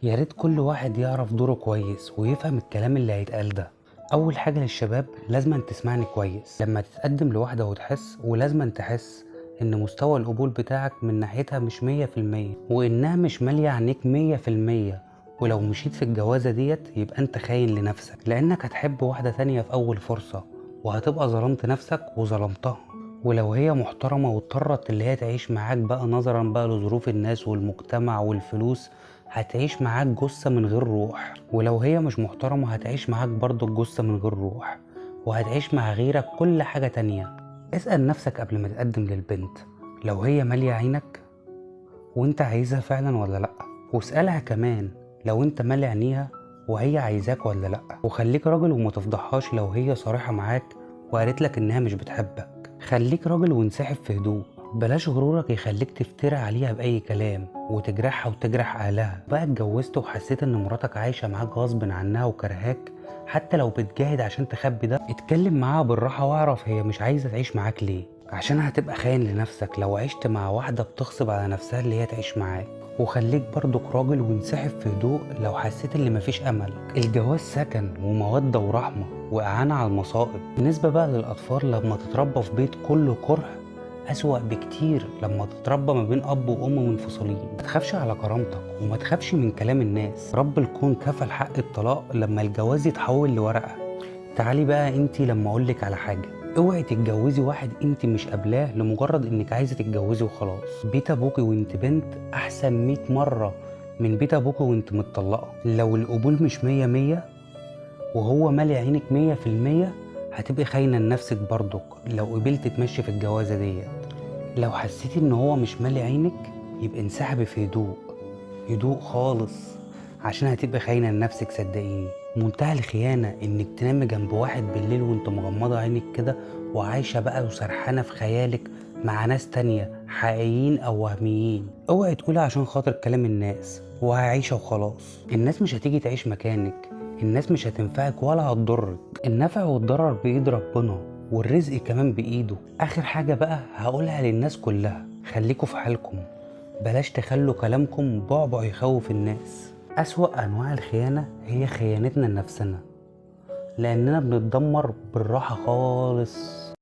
يا ريت كل واحد يعرف دوره كويس ويفهم الكلام اللي هيتقال ده. اول حاجة للشباب، لازم تسمعني كويس لما تتقدم لواحدة وتحس، ولازم تحس ان مستوى القبول بتاعك من ناحيتها مش 100%، وانها مش مالية عينيك 100%. ولو مشيت في الجوازة ديت يبقى انت خاين لنفسك، لانك هتحب واحدة تانية في اول فرصة، وهتبقى ظلمت نفسك وظلمتها. ولو هي محترمة واضطرت اللي هي تعيش معاك بقى، نظرا بقى لظروف الناس والمجتمع والفلوس، هتعيش معاك جثة من غير روح. ولو هي مش محترمة هتعيش معاك برضو الجثة من غير روح، وهتعيش مع غيرك كل حاجة تانية. اسأل نفسك قبل ما تقدم للبنت لو هي مالية عينك وانت عايزها فعلا ولا لأ، واسألها كمان لو انت مالي عينيها وهي عايزاك ولا لأ. وخليك راجل وما تفضحهاش لو هي صريحة معاك وقالت لك انها مش بتحبك. خليك راجل وانسحب في هدوء. بلاش غرورك يخليك تفتري عليها بأي كلام وتجرحها وتجرح أهلها. بقى اتجوزت وحسيت إن مراتك عايشة معاك غصب عنها وكرهاك، حتى لو بتجاهد عشان تخبي ده، اتكلم معاها بالراحة واعرف هي مش عايزة تعيش معاك ليه، عشان هتبقى خاين لنفسك لو عشت مع واحدة بتغصب على نفسها اللي هي تعيش معاك. وخليك برضك راجل وانسحب في هدوء لو حسيت ان مفيش امل. الجواز سكن ومودة ورحمة واعانة على المصائب. بالنسبة بقى للاطفال، لما تتربى في بيت كله كره أسوأ بكتير لما تتربى ما بين أب وأم منفصلين. ما تخافش على كرامتك وما تخافش من كلام الناس. رب الكون كفل حق الطلاق لما الجواز يتحول لورقة. تعالي بقى انتي لما أقولك على حاجة، اوعي تتجوزي واحد انتي مش قابلاه لمجرد انك عايزة تتجوزي وخلاص. بيت ابوكي وانت بنت احسن 100 مرة من بيت ابوكي وانت متطلقة. لو القبول مش 100 وهو مالي عينك 100%، هتبقي خاينة لنفسك برضك لو قبلت تمشي في الجوازة ديت. لو حسيتي ان هو مش مالي عينك يبقى انسحبي في هدوء، هدوء خالص، عشان هتبقى خاينة لنفسك. صدقيني، منتهى الخيانة انك تنامي جنب واحد بالليل وانت مغمضة عينك كده وعايشة بقى وسرحانة في خيالك مع ناس تانية حقيقيين او وهميين. اوعي تقولي عشان خاطر كلام الناس وهعيشة وخلاص. الناس مش هتيجي تعيش مكانك، الناس مش هتنفعك ولا هتضرك. النفع والضرر بإيد ربنا، والرزق كمان بإيده. آخر حاجة بقى هقولها للناس كلها، خليكوا في حالكم، بلاش تخلوا كلامكم بعبع يخوف الناس. أسوأ أنواع الخيانة هي خيانتنا لنفسنا، لأننا بنتدمر بالراحة خالص.